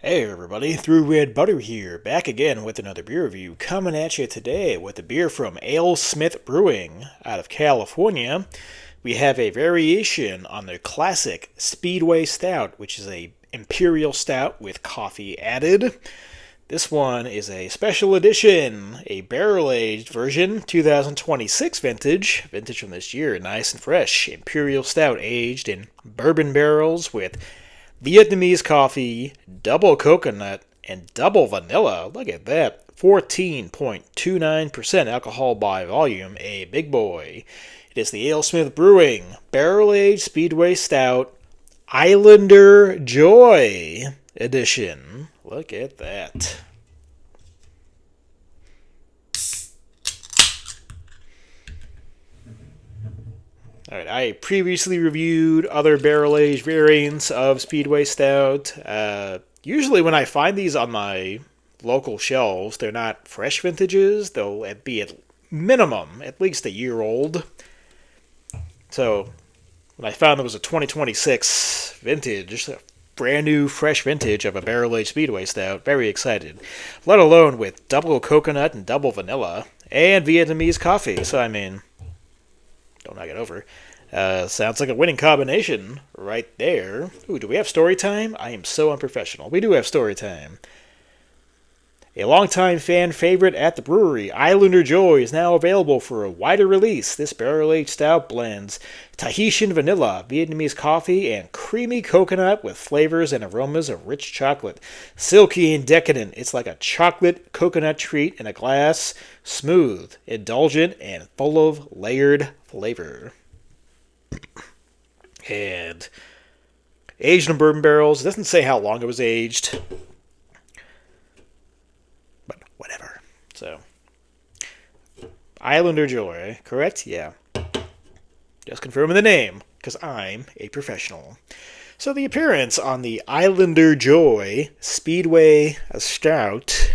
Hey everybody, ThrewRedButter here, back again with another beer review, coming at you today with a beer from Alesmith Brewing out of California. We have a variation on their classic Speedway Stout, which is a imperial stout with coffee added. This one is a special edition, a barrel-aged version, 2026 vintage from this year, nice and fresh. Imperial stout aged in bourbon barrels with Vietnamese coffee, double coconut, and double vanilla. Look at that. 14.29% alcohol by volume, a big boy. It is the Alesmith Brewing Barrel-Aged Speedway Stout Islander Joy Edition. Look at that. Alright, I previously reviewed other barrel-aged variants of Speedway Stout. Usually when I find these on my local shelves, they're not fresh vintages. They'll be at minimum at least a year old. So when I found there was a 2026 vintage, a brand new fresh vintage of a barrel-aged Speedway Stout, very excited. Let alone with double coconut and double vanilla and Vietnamese coffee. So I mean, don't knock it over. Sounds like a winning combination right there. Ooh, do we have story time? I am so unprofessional. We do have story time. A longtime fan favorite at the brewery, Islander Joy, is now available for a wider release. This barrel-aged stout blends Tahitian vanilla, Vietnamese coffee, and creamy coconut with flavors and aromas of rich chocolate. Silky and decadent, it's like a chocolate coconut treat in a glass. Smooth, indulgent, and full of layered flavor. And aged in bourbon barrels. It doesn't say how long it was aged, but whatever. So, Islander Joy, correct? Yeah. Just confirming the name, because I'm a professional. So the appearance on the Islander Joy Speedway Stout.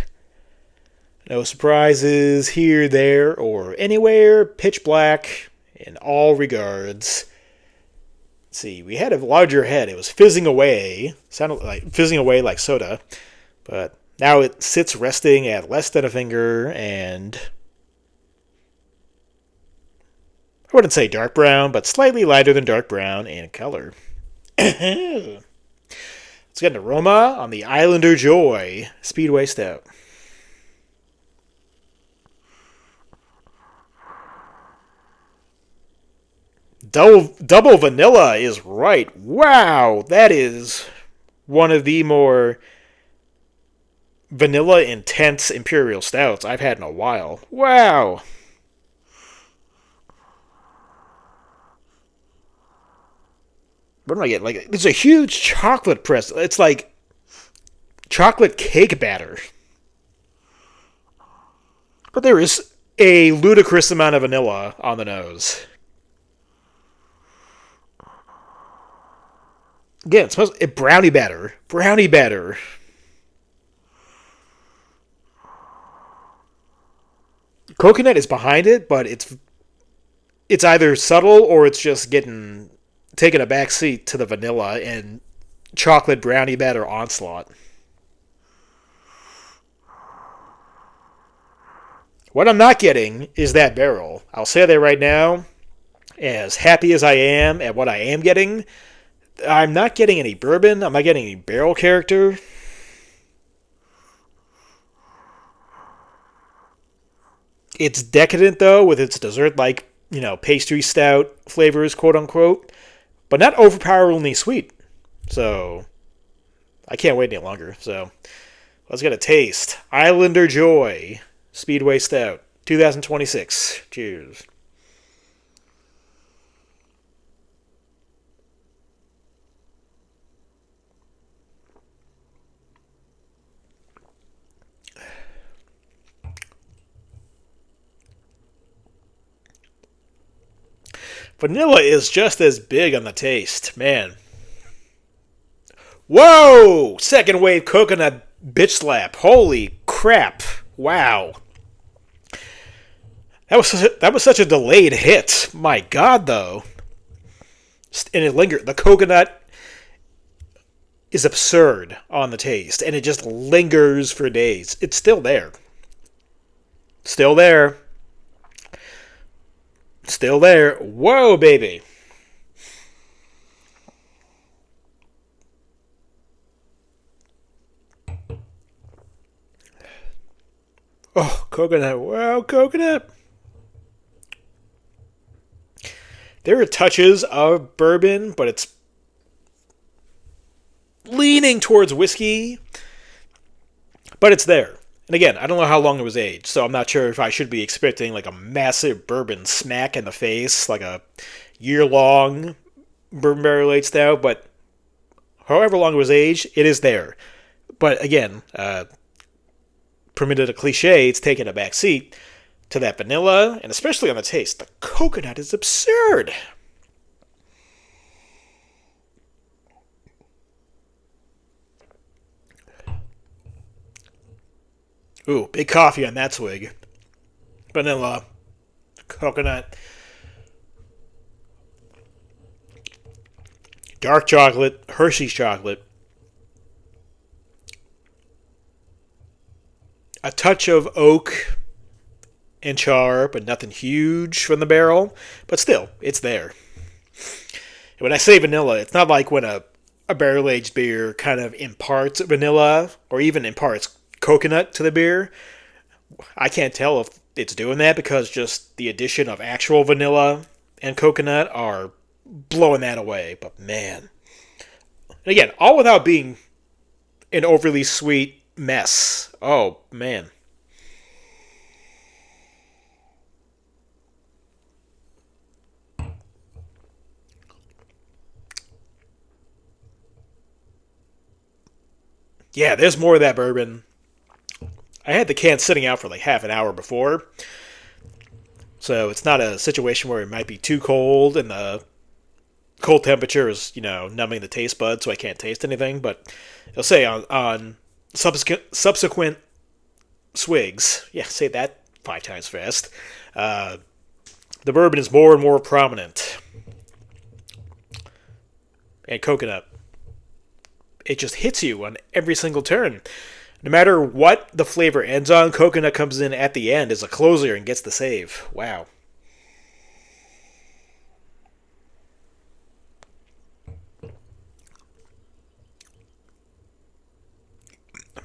No surprises here, there, or anywhere. Pitch black in all regards. Let's see, we had a larger head. It was fizzing away. Sounded like fizzing away like soda. But now it sits resting at less than a finger, and I wouldn't say dark brown, but slightly lighter than dark brown in color. Let's get an aroma on the Islander Joy Speedway Stout. Double vanilla is right. Wow, that is one of the more vanilla intense imperial stouts I've had in a while. Wow. What am I getting? Like, there's a huge chocolate press. It's like chocolate cake batter. But there is a ludicrous amount of vanilla on the nose. Again, it smells brownie batter. Brownie batter. Coconut is behind it, but it's either subtle or it's just taking a back seat to the vanilla and chocolate brownie batter onslaught. What I'm not getting is that barrel. I'll say that right now. As happy as I am at what I am getting, I'm not getting any bourbon. I'm not getting any barrel character. It's decadent, though, with its dessert-like, pastry stout flavors, quote-unquote, but not overpoweringly sweet. So, I can't wait any longer. So, let's get a taste. Islander Joy Speedway Stout, 2026. Cheers. Vanilla is just as big on the taste, man. Whoa! Second wave coconut bitch slap. Holy crap. Wow. That was such a delayed hit. My God, though. And it lingered. The coconut is absurd on the taste, and it just lingers for days. It's still there. Still there. Still there. Whoa, baby. Oh, coconut. Wow, coconut. There are touches of bourbon, but it's leaning towards whiskey. But it's there. And again, I don't know how long it was aged, so I'm not sure if I should be expecting like a massive bourbon smack in the face, like a year-long bourbon barrel aged stout, but however long it was aged, it is there. But again, permitted a cliche, it's taken a back seat to that vanilla, and especially on the taste. The coconut is absurd. Ooh, big coffee on that swig. Vanilla, coconut, dark chocolate, Hershey's chocolate. A touch of oak and char, but nothing huge from the barrel. But still, it's there. And when I say vanilla, it's not like when a barrel-aged beer kind of imparts vanilla or even imparts coconut to the beer. I can't tell if it's doing that because just the addition of actual vanilla and coconut are blowing that away. But man. And again, all without being an overly sweet mess. Oh, man. Yeah, there's more of that bourbon. I had the can sitting out for like half an hour before. So it's not a situation where it might be too cold and the cold temperature is, numbing the taste buds so I can't taste anything. But I'll say on subsequent swigs, yeah, say that 5 times fast, the bourbon is more and more prominent. And coconut. It just hits you on every single turn. No matter what the flavor ends on, coconut comes in at the end as a closer and gets the save. Wow.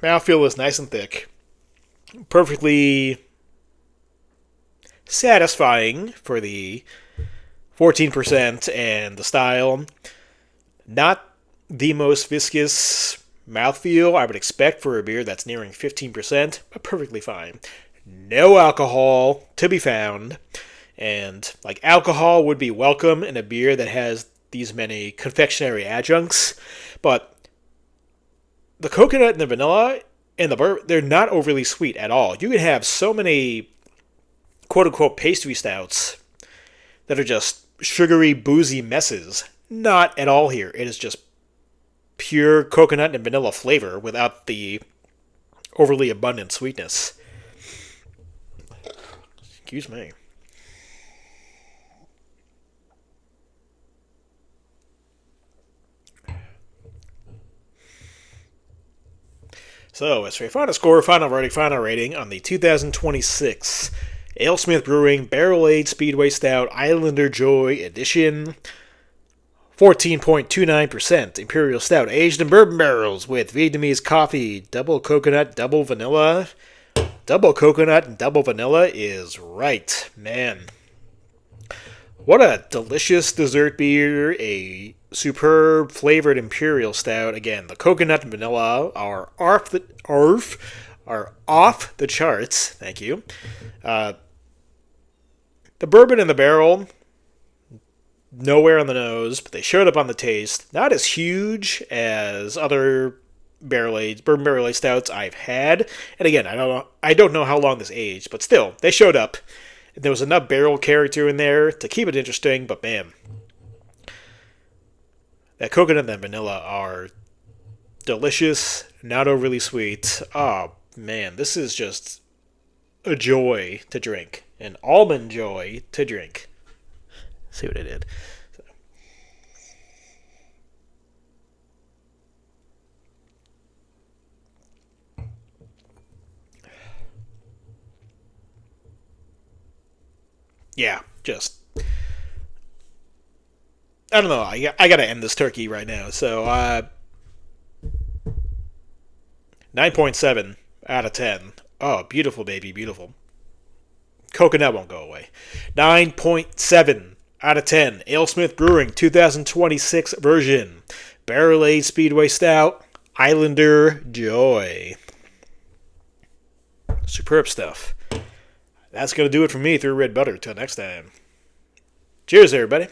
Mouthfeel is nice and thick. Perfectly satisfying for the 14% and the style. Not the most viscous mouthfeel I would expect for a beer that's nearing 15%, but perfectly fine. No alcohol to be found, and like alcohol would be welcome in a beer that has these many confectionery adjuncts, but the coconut and the vanilla and the bourbon, they're not overly sweet at all. You can have so many quote-unquote pastry stouts that are just sugary, boozy messes. Not at all here. It is just pure coconut and vanilla flavor without the overly abundant sweetness. Excuse me. So, as for your final score, final verdict, final rating on the 2026 Alesmith Brewing Barrel-Aged Speedway Stout Islander Joy Edition, 14.29% Imperial Stout aged in bourbon barrels with Vietnamese coffee, double coconut, double vanilla. Double coconut and double vanilla is right, man. What a delicious dessert beer, a superb flavored Imperial Stout. Again, the coconut and vanilla are off the charts. Thank you. The bourbon in the barrel, nowhere on the nose, but they showed up on the taste. Not as huge as other bourbon barrel-aged stouts I've had. And again, I don't know how long this aged, but still, they showed up. There was enough barrel character in there to keep it interesting, but man, that coconut and that vanilla are delicious, not overly sweet. Oh man, this is just a joy to drink, an almond joy to drink. See what I did. Yeah, just I don't know. I gotta end this turkey right now. So 9.7 out of 10. Oh, beautiful, baby, beautiful. Coconut won't go away. 9.7 out of 10. Alesmith Brewing 2026 version. Barrel aged Speedway Stout. Islander Joy. Superb stuff. That's going to do it for me through Red Butter. Till next time. Cheers, everybody.